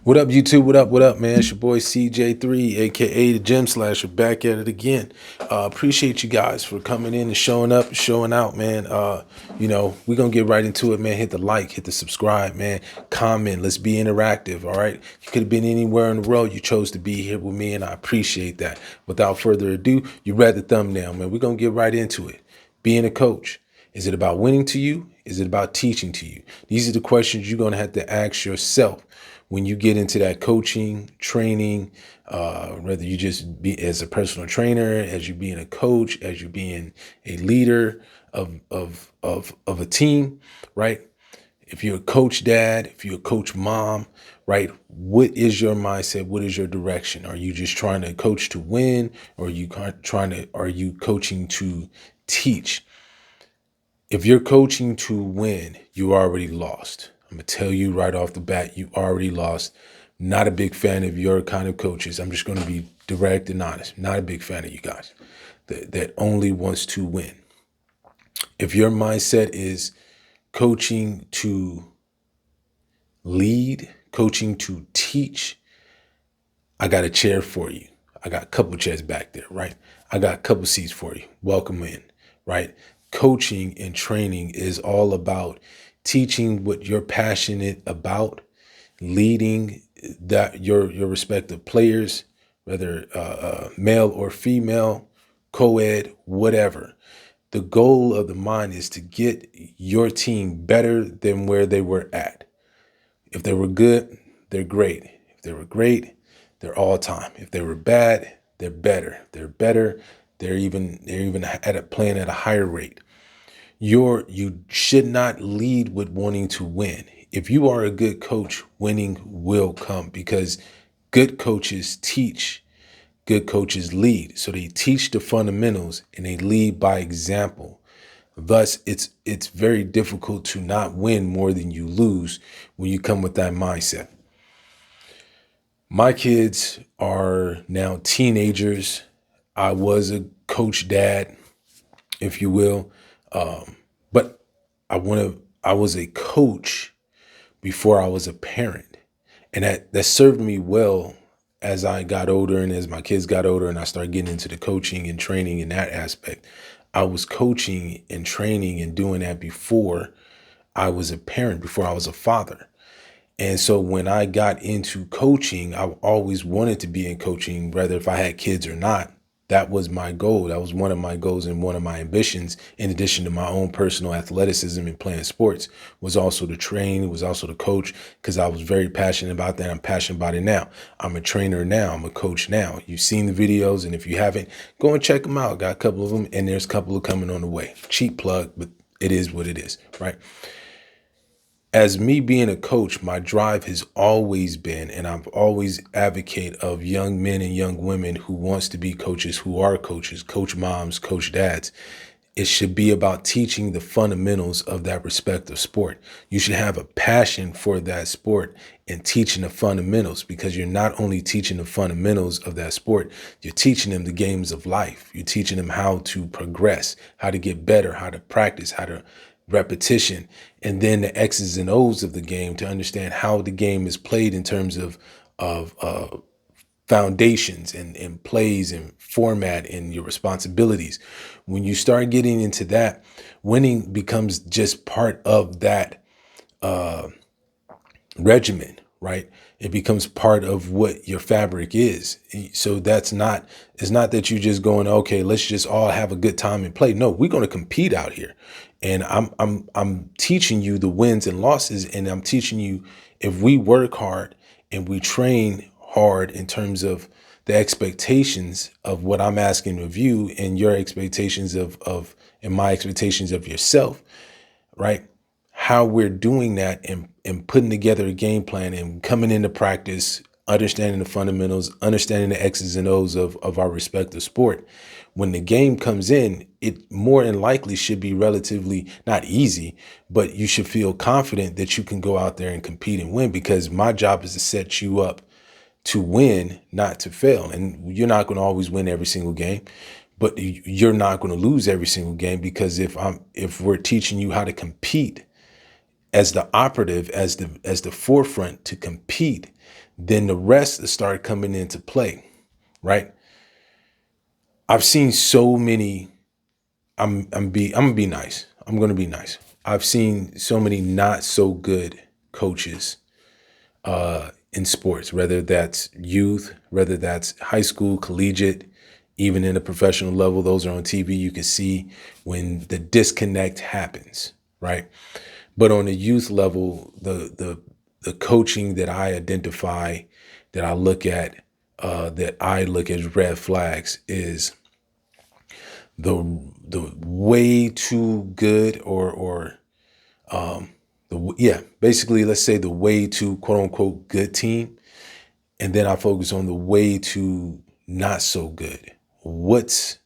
What up, YouTube? What up, man? It's your boy CJ3, aka the Gym Slasher, back at it again. Appreciate you guys for coming in and showing up, showing out, man. We're gonna get right into it, man. Hit the like, hit the subscribe, man. Comment. Let's be interactive. All right. You could have been anywhere in the world. You chose to be here with me, and I appreciate that. Without further ado, you read the thumbnail, man. We're gonna get right into it. Being a coach. Is it about winning to you? Is it about teaching to you? These are the questions you're going to have to ask yourself when you get into that coaching, training, whether you just be as a personal trainer, as you being a coach, as you being a leader of a team, right? If you're a coach dad, if you're a coach mom, right? What is your mindset? What is your direction? Are you just trying to coach to win, or are you coaching to teach? If you're coaching to win, you already lost. I'm going to tell you right off the bat, you already lost. Not a big fan of your kind of coaches. I'm just going to be direct and honest. Not a big fan of you guys that only wants to win. If your mindset is coaching to lead, coaching to teach, I got a chair for you. I got a couple chairs back there, right? I got a couple seats for you. Welcome in, right? Coaching and training is all about teaching what you're passionate about, leading that your respective players, whether male or female, co-ed, whatever. The goal of the mind is to get your team better than where they were at. If they were good, they're great. If they were great, they're all time. If they were bad, they're better. They're better. They're even playing at a higher rate. You should not lead with wanting to win. If you are a good coach, winning will come, because good coaches teach, good coaches lead. So they teach the fundamentals and they lead by example. Thus, it's very difficult to not win more than you lose when you come with that mindset. My kids are now teenagers. I was a coach dad, if you will. But I was a coach before I was a parent. And that served me well as I got older and as my kids got older and I started getting into the coaching and training in that aspect. I was coaching and training and doing that before I was a parent, before I was a father. And so when I got into coaching, I always wanted to be in coaching, whether if I had kids or not. That was my goal. That was one of my goals and one of my ambitions, in addition to my own personal athleticism and playing sports, was also to train, was also to coach, because I was very passionate about that. I'm passionate about it now. I'm a trainer now. I'm a coach now. You've seen the videos, and if you haven't, go and check them out. Got a couple of them, and there's a couple of coming on the way. Cheap plug, but it is what it is, right? As me being a coach, my drive has always been, and I've always advocate of young men and young women who wants to be coaches, who are coaches, coach moms, coach dads. It should be about teaching the fundamentals of that respective sport. You should have a passion for that sport and teaching the fundamentals, because you're not only teaching the fundamentals of that sport, you're teaching them the games of life. You're teaching them how to progress, how to get better, how to practice, how to repetition, and then the X's and O's of the game to understand how the game is played in terms of foundations and plays and format and your responsibilities. When you start getting into that, winning becomes just part of that regimen, right? It becomes part of what your fabric is. So it's not that you just going, okay, let's just all have a good time and play. No, we're going to compete out here. And I'm teaching you the wins and losses, and I'm teaching you, if we work hard and we train hard in terms of the expectations of what I'm asking of you, and your expectations and my expectations of yourself, right? How we're doing that and putting together a game plan and coming into practice, understanding the fundamentals, understanding the X's and O's of our respective sport. When the game comes in, it more than likely should be relatively not easy, but you should feel confident that you can go out there and compete and win, because my job is to set you up to win, not to fail. And you're not going to always win every single game, but you're not going to lose every single game, because if we're teaching you how to compete as the operative, as the forefront to compete, then the rest start coming into play, right? I've seen so many. I'm gonna be nice. I'm gonna be nice. I've seen so many not so good coaches in sports, whether that's youth, whether that's high school, collegiate, even in the professional level. Those are on TV. You can see when the disconnect happens, right? But on the youth level, the coaching that I identify, that I look at, that I look as red flags is the way too good, or basically, let's say the way too quote unquote good team, and then I focus on the way too not so good. What's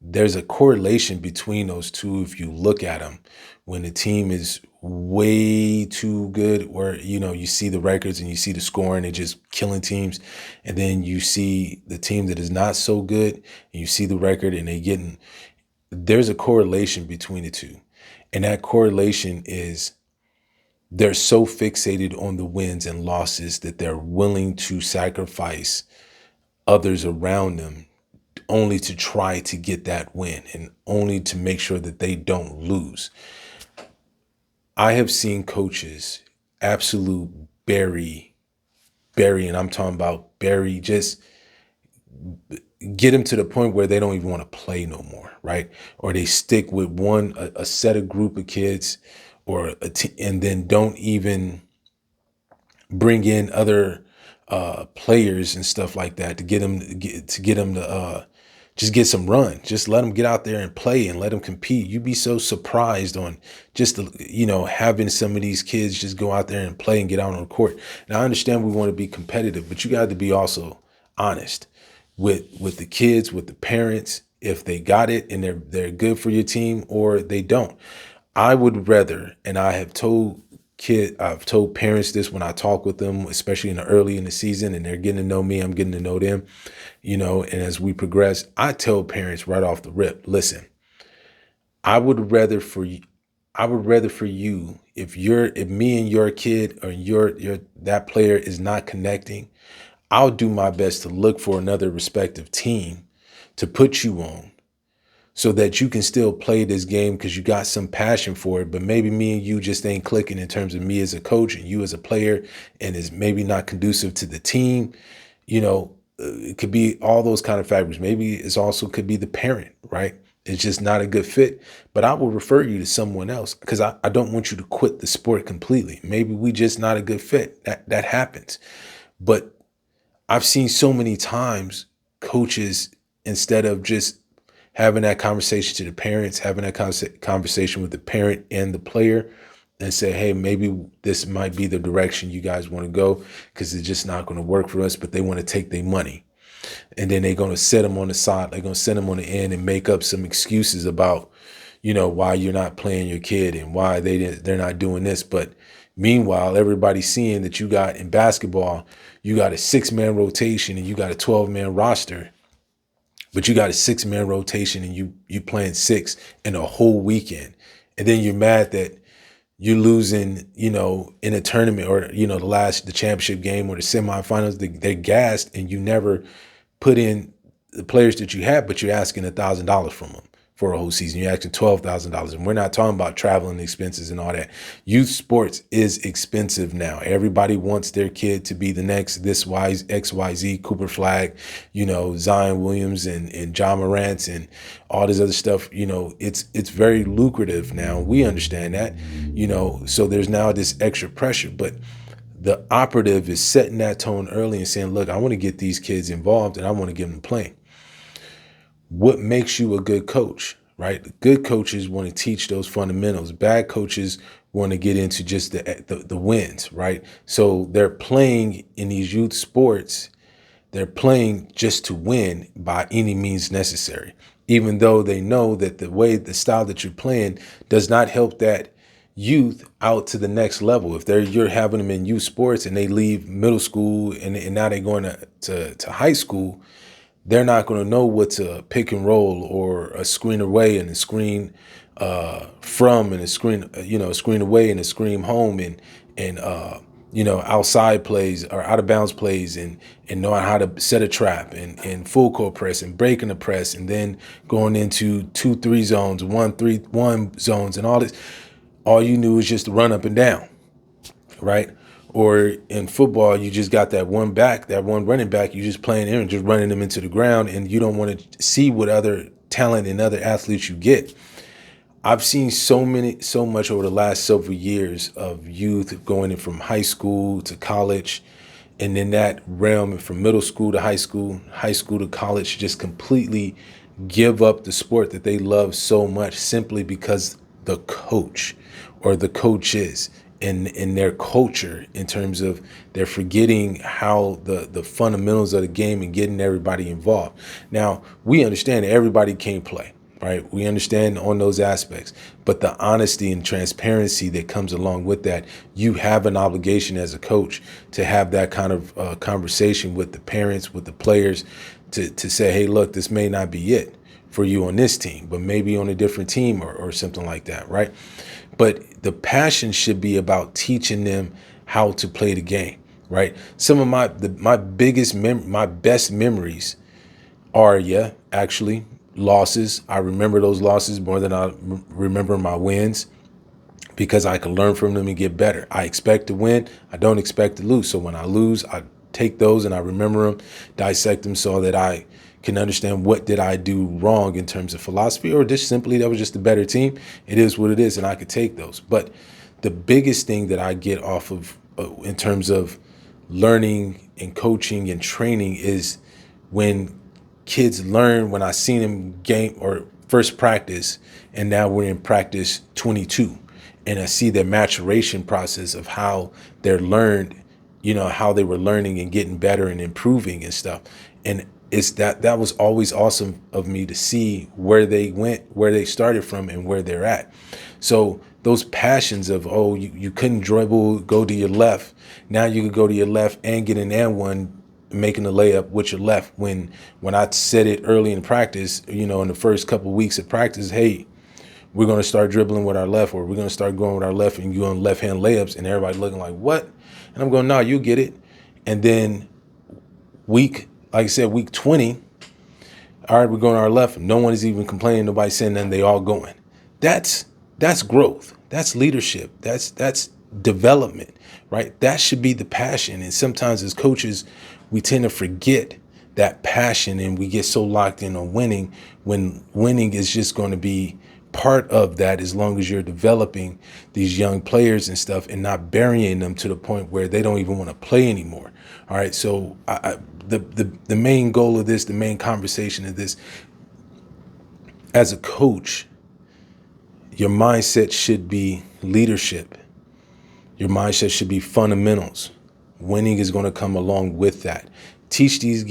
There's a correlation between those two if you look at them. When the team is way too good, where you see the records and you see the scoring, they're just killing teams, and then you see the team that is not so good, and you see the record and they getting. There's a correlation between the two, and that correlation is they're so fixated on the wins and losses that they're willing to sacrifice others around them only to try to get that win and only to make sure that they don't lose. I have seen coaches absolute bury, and I'm talking about bury, just get them to the point where they don't even want to play no more, right? Or they stick with a set of group of kids, and then don't even bring in other players and stuff like that to get them to just get some run. Just let them get out there and play and let them compete. You'd be so surprised on just having some of these kids just go out there and play and get out on the court. Now I understand we want to be competitive, but you got to be also honest with the kids, with the parents, if they got it and they're good for your team or they don't. I would rather, and I've told parents this when I talk with them, especially early in the season, and they're getting to know me, I'm getting to know them, and as we progress, I tell parents right off the rip, listen, I would rather for you, if me and your kid or your that player is not connecting, I'll do my best to look for another respective team to put you on, so that you can still play this game because you got some passion for it. But maybe me and you just ain't clicking in terms of me as a coach and you as a player, and is maybe not conducive to the team. It could be all those kind of factors. Maybe it's also could be the parent, right? It's just not a good fit. But I will refer you to someone else because I don't want you to quit the sport completely. Maybe we just not a good fit. That happens. But I've seen so many times coaches, instead of just having that conversation to the parents, having that conversation with the parent and the player, and say, hey, maybe this might be the direction you guys want to go because it's just not going to work for us, but they want to take their money. And then they're going to set them on the side. They're going to send them on the end and make up some excuses about, why you're not playing your kid and why they're not doing this. But meanwhile, everybody's seeing that you got in basketball, you got a 6-man rotation and you got a 12-man roster. But you got a 6-man rotation and you playing 6 in a whole weekend. And then you're mad that you're losing, in a tournament or, the championship game or the semifinals, they're gassed and you never put in the players that you have, but you're asking $1,000 from them for a whole season. You're asking $12,000. And we're not talking about traveling expenses and all that. Youth sports is expensive now. Everybody wants their kid to be the next XYZ, Cooper Flag, Zion Williams and John Morant and all this other stuff. It's very lucrative now. We understand that, so there's now this extra pressure. But the operative is setting that tone early and saying, look, I want to get these kids involved and I want to get them playing. What makes you a good coach, right? Good coaches want to teach those fundamentals. Bad coaches want to get into just the wins, right? So they're playing in these youth sports. They're playing just to win by any means necessary, even though they know that the style that you're playing does not help that youth out to the next level. If you're having them in youth sports and they leave middle school and now they're going to high school, they're not going to know what's a pick and roll or a screen away and a screen from and a screen, a screen away and a screen home, and outside plays or out of bounds plays, and knowing how to set a trap and full court press and breaking the press, and then going into 2-3 zones, 1-3-1 zones, and all this. All you knew was just to run up and down, right? Or in football, you just got that one running back, you just playing him and just running them into the ground, and you don't want to see what other talent and other athletes you get. I've seen so much over the last several years of youth going in from high school to college, and in that realm, from middle school to high school to college, just completely give up the sport that they love so much simply because the coach or the coaches in their culture, in terms of they're forgetting how the fundamentals of the game and getting everybody involved. Now, we understand that everybody can't play, right? We understand on those aspects, but the honesty and transparency that comes along with that, you have an obligation as a coach to have that kind of conversation with the parents, with the players, to say, hey, look, this may not be it for you on this team, but maybe on a different team or something like that, right? But the passion should be about teaching them how to play the game, right? Some of my best memories are, actually losses. I remember those losses more than I remember my wins, because I can learn from them and get better. I expect to win. I don't expect to lose. So when I lose, I take those and I remember them, dissect them so that I can understand what did I do wrong in terms of philosophy, or just simply that was just a better team. It is what it is, and I could take those. But the biggest thing that I get off of in terms of learning and coaching and training is when kids learn, when I seen them game or first practice, and now we're in practice 22, and I see their maturation process of how they're learned, how they were learning and getting better and improving and stuff. And it's that was always awesome of me to see where they went, where they started from, and where they're at. So those passions of, oh, you couldn't dribble, go to your left. Now you could go to your left and get an and one, making a layup with your left. When I said it early in practice, in the first couple of weeks of practice, hey, we're going to start dribbling with our left, or we're going to start going with our left and going left hand layups, and everybody looking like, what? And I'm going, no, you get it. And then week 20, all right, we're going to our left. No one is even complaining. Nobody's saying nothing. They all going. That's growth. That's leadership. That's development, right? That should be the passion. And sometimes as coaches, we tend to forget that passion, and we get so locked in on winning, when winning is just going to be part of that, as long as you're developing these young players and stuff and not burying them to the point where they don't even want to play anymore. All right. So the main goal of this, the main conversation of this, as a coach, your mindset should be leadership. Your mindset should be fundamentals. Winning is going to come along with that. Teach these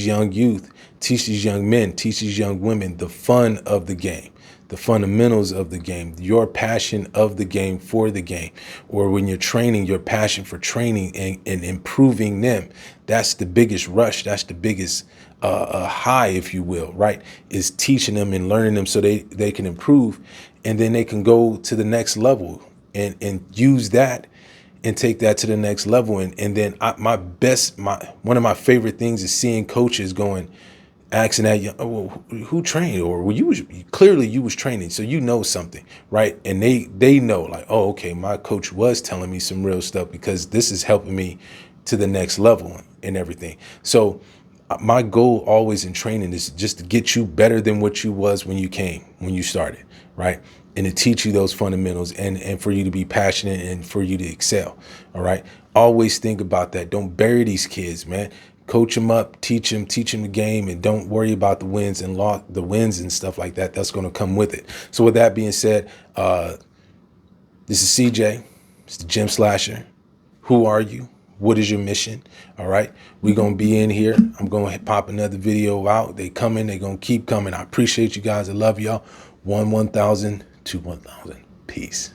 young youth, teach these young men, teach these young women the fun of the game, the fundamentals of the game, your passion of the game for the game. Or when you're training, your passion for training and improving them. That's the biggest rush. That's the biggest high, if you will, right? Is teaching them and learning them so they can improve, and then they can go to the next level and use that and take that to the next level. And then one of my favorite things is seeing coaches going, asking that, well, who trained? Or clearly you was training, so you know something, right? And they know, like, oh, okay, my coach was telling me some real stuff, because this is helping me to the next level and everything. So my goal always in training is just to get you better than what you was when you started, right? And to teach you those fundamentals and for you to be passionate and for you to excel. All right. Always think about that. Don't bury these kids, man. Coach them up, teach them the game, and don't worry about the wins and stuff like that. That's going to come with it. So with that being said, this is CJ. It's the Gym Slasher. Who are you? What is your mission? All right. We're going to be in here. I'm going to pop another video out. They coming. They're going to keep coming. I appreciate you guys. I love y'all. 1,000 to 1,000. Peace.